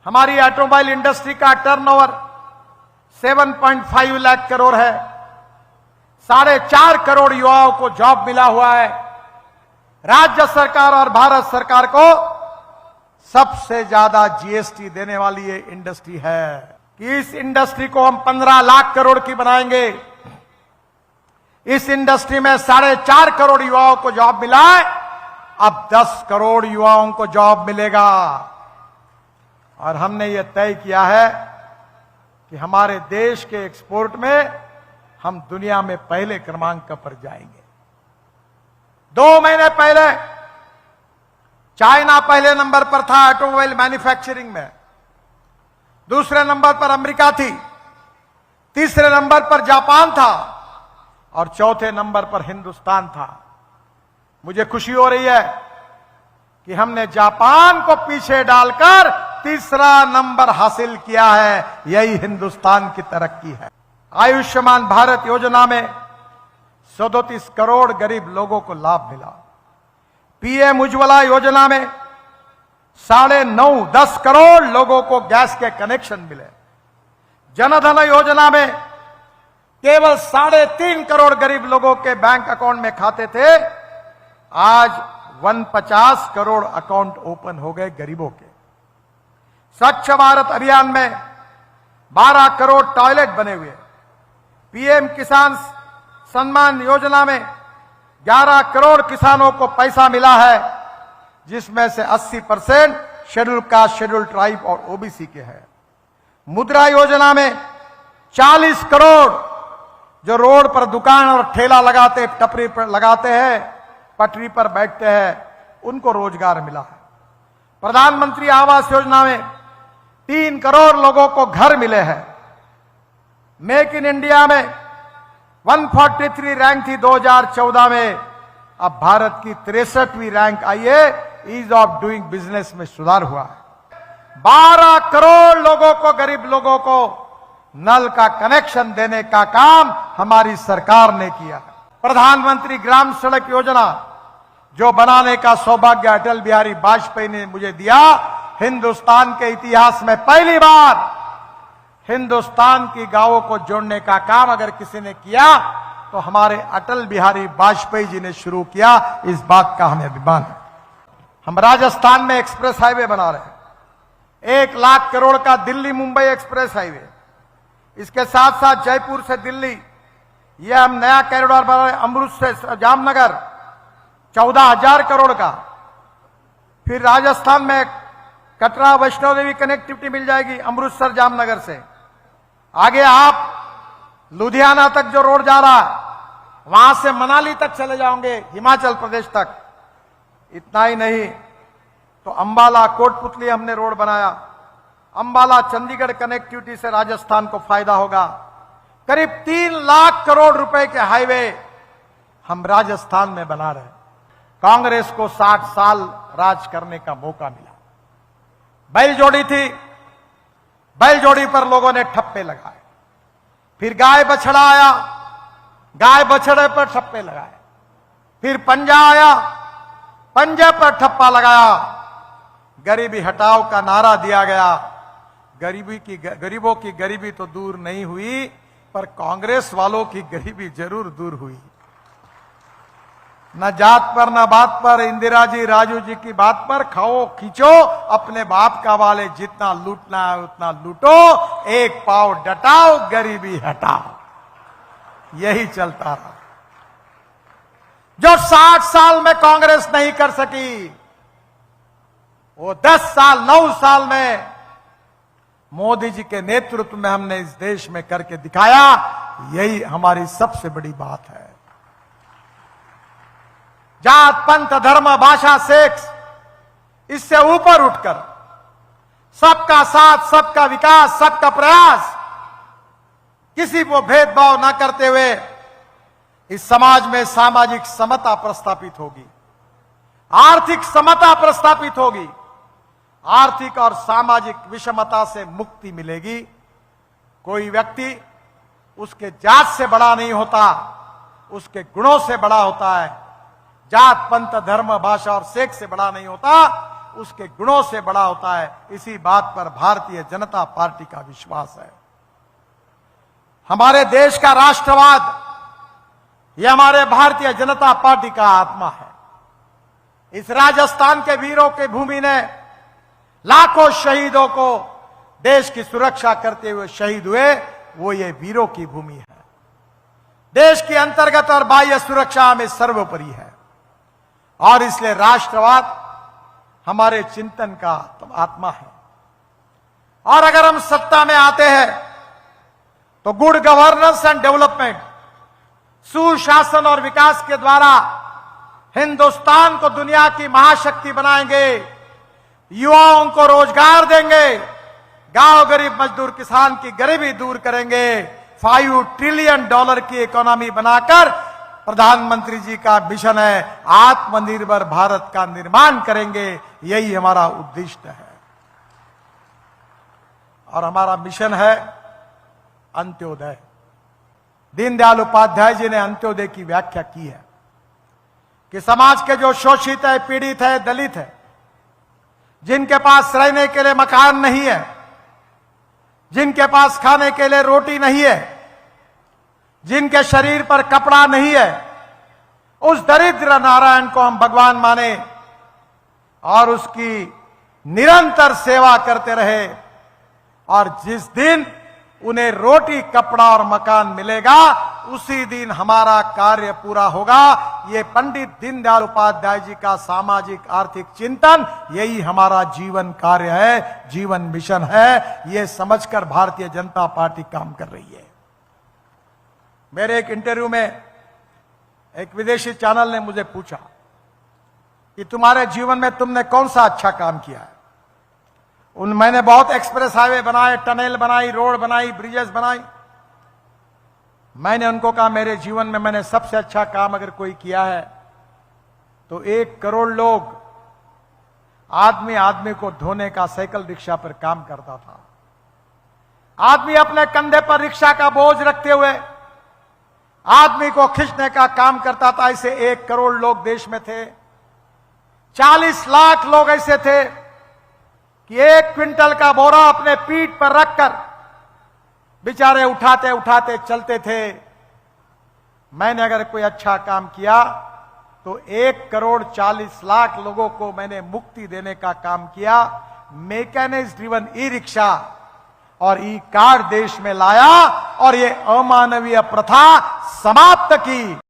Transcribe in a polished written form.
हमारी automobile industry का turnover 7.5 lakh crore है। 4.5 करोड़ युवाओं को जॉब मिला हुआ है। राज्य सरकार और भारत सरकार को सबसे ज्यादा जीएसटी देने वाली ये इंडस्ट्री है कि इस इंडस्ट्री को हम 15 लाख करोड़ की बनाएंगे। इस इंडस्ट्री में 4.5 करोड़ युवाओं को जॉब मिला है, अब 10 करोड़ युवाओं को जॉब मिलेगा। और हमने ये तय किया है कि हमारे देश के एक्सपोर्ट में हम दुनिया में पहले क्रमांक पर जाएंगे। 2 महीने पहले चाइना पहले नंबर पर था ऑटोमोबाइल मैन्युफैक्चरिंग में, दूसरे नंबर पर अमेरिका थी, तीसरे नंबर पर जापान था और चौथे नंबर पर हिंदुस्तान था। मुझे खुशी हो रही है कि हमने जापान को पीछे डालकर तीसरा नंबर हासिल किया है। यही हिंदुस्तान की तरक्की है। आयुष्मान भारत योजना में 37 करोड़ गरीब लोगों को लाभ मिला। पीएम उज्ज्वला योजना में 9.5-10 करोड़ लोगों को गैस के कनेक्शन मिले। जनधन योजना में केवल 3.5 करोड़ गरीब लोगों के बैंक अकाउंट में खाते थे, आज 150 करोड़ अकाउंट ओपन हो गए गरीबों के। स्वच्छ भारत अभियान में 12 करोड़ टॉयलेट बने हुए। पीएम किसान सम्मान योजना में 11 करोड़ किसानों को पैसा मिला है, जिसमें से 80% शेड्यूल कास्ट, शेड्यूल ट्राइब और ओबीसी के हैं। मुद्रा योजना में 40 करोड़ जो रोड पर दुकान और ठेला लगाते, टपरी पर लगाते हैं, पटरी पर बैठते हैं, उनको रोजगार मिला है। प्रधानमंत्री आवास योजना में 3 करोड़ लोगों को घर मिले हैं। मेक इन इंडिया में 143 रैंक थी 2014 में, अब भारत की 63वीं रैंक आई है। ईज ऑफ डूइंग बिजनेस में सुधार हुआ है। 12 करोड़ लोगों को, गरीब लोगों को नल का कनेक्शन देने का काम हमारी सरकार ने किया। प्रधानमंत्री ग्राम सड़क योजना जो बनाने का सौभाग्य अटल बिहारी वाजपेयी ने मुझे दिया, हिंदुस्तान के इतिहास में पहली बार हिंदुस्तान की गांवों को जोड़ने का काम अगर किसी ने किया तो हमारे अटल बिहारी वाजपेयी जी ने शुरू किया। इस बात का हमें अभिमान है। हम राजस्थान में एक्सप्रेस हाईवे बना रहे हैं, 1 लाख करोड़ का दिल्ली मुंबई एक्सप्रेस हाईवे। इसके साथ साथ जयपुर से दिल्ली यह हम नया कॉरिडोर बना रहे हैं, अमृत से जामनगर 14,000 करोड़ का। फिर राजस्थान में कटरा वैष्णो देवी कनेक्टिविटी मिल जाएगी अमृतसर जामनगर से। आगे आप लुधियाना तक जो रोड जा रहा है, वहां से मनाली तक चले जाओगे, हिमाचल प्रदेश तक। इतना ही नहीं तो अंबाला कोटपुतली हमने रोड बनाया। अंबाला चंडीगढ़ कनेक्टिविटी से राजस्थान को फायदा होगा। करीब 3 लाख करोड़ रुपए के हाईवे हम राजस्थान में बना रहे हैं। कांग्रेस को 60 साल राज करने का मौका मिला। बैलजोड़ी थी, बैलजोड़ी पर लोगों ने ठप्पे लगाए। फिर गाय बछड़ा आया, गाय बछड़े पर ठप्पे लगाए। फिर पंजा आया, पंजे पर ठप्पा लगाया। गरीबी हटाओ का नारा दिया गया। गरीबों की गरीबी तो दूर नहीं हुई, पर कांग्रेस वालों की गरीबी जरूर दूर हुई। न जात पर न बात पर, इंदिरा जी राजू जी की बात पर खाओ खींचो अपने बाप का वाले, जितना लूटना है उतना लूटो, एक पाव डटाओ गरीबी हटाओ। यही चलता रहा। जो 60 साल में कांग्रेस नहीं कर सकी, वो 10 साल 9 साल में मोदी जी के नेतृत्व में हमने इस देश में करके दिखाया। यही हमारी सबसे बड़ी बात है। जात पंथ धर्म भाषा सेक्स, इससे ऊपर उठकर सबका साथ, सबका विकास, सबका प्रयास, किसी को भेदभाव न करते हुए इस समाज में सामाजिक समता प्रस्थापित होगी, आर्थिक समता प्रस्थापित होगी, आर्थिक और सामाजिक विषमता से मुक्ति मिलेगी। कोई व्यक्ति उसके जात से बड़ा नहीं होता, उसके गुणों से बड़ा होता है। जात पंथ धर्म भाषा और सेक्स से बड़ा नहीं होता, उसके गुणों से बड़ा होता है। इसी बात पर भारतीय जनता पार्टी का विश्वास है। हमारे देश का राष्ट्रवाद यह हमारे भारतीय जनता पार्टी का आत्मा है। इस राजस्थान के वीरों की भूमि ने लाखों शहीदों को देश की सुरक्षा करते हुए शहीद हुए, वो ये वीरों की भूमि है। देश की अंतर्गत और बाह्य सुरक्षा में सर्वोपरि है और इसलिए राष्ट्रवाद हमारे चिंतन का आत्मा है। और अगर हम सत्ता में आते हैं तो गुड गवर्नेंस एंड डेवलपमेंट, सुशासन और विकास के द्वारा हिंदुस्तान को दुनिया की महाशक्ति बनाएंगे, युवाओं को रोजगार देंगे, गांव गरीब मजदूर किसान की गरीबी दूर करेंगे, $5 ट्रिलियन की इकोनॉमी बनाकर प्रधानमंत्री जी का मिशन है आत्मनिर्भर भारत का निर्माण करेंगे। यही हमारा उद्देश्य है और हमारा मिशन है अंत्योदय। दीनदयाल उपाध्याय जी ने अंत्योदय की व्याख्या की है कि समाज के जो शोषित है, पीड़ित है, दलित है, जिनके पास रहने के लिए मकान नहीं है, जिनके पास खाने के लिए रोटी नहीं है, जिनके शरीर पर कपड़ा नहीं है, उस दरिद्र नारायण को हम भगवान माने और उसकी निरंतर सेवा करते रहे। और जिस दिन उन्हें रोटी, कपड़ा और मकान मिलेगा, उसी दिन हमारा कार्य पूरा होगा। ये पंडित दीनदयाल उपाध्याय जी का सामाजिक आर्थिक चिंतन, यही हमारा जीवन कार्य है, जीवन मिशन है। ये समझकर भारतीय जनता पार्टी काम कर रही है। मेरे एक इंटरव्यू में एक विदेशी चैनल ने मुझे पूछा कि तुम्हारे जीवन में तुमने कौन सा अच्छा काम किया है। मैंने बहुत एक्सप्रेस हाईवे बनाए, टनल बनाई, रोड बनाई, ब्रिजेस बनाई। मैंने उनको कहा मेरे जीवन में मैंने सबसे अच्छा काम अगर कोई किया है तो 1 करोड़ लोग आदमी आदमी को धोने का साइकिल रिक्शा पर काम करता था। आदमी अपने कंधे पर रिक्शा का बोझ रखते हुए आदमी को खींचने का काम करता था। ऐसे 1 करोड़ लोग देश में थे। 40 लाख लोग ऐसे थे कि 1 क्विंटल का बोरा अपने पीठ पर रखकर बेचारे उठाते उठाते चलते थे। मैंने अगर कोई अच्छा काम किया तो 1 करोड़ 40 लाख लोगों को मैंने मुक्ति देने का काम किया। मैकेनिक्स ड्रिवन ई रिक्शा और ई कार देश में लाया और ये अमानवीय प्रथा समाप्त की।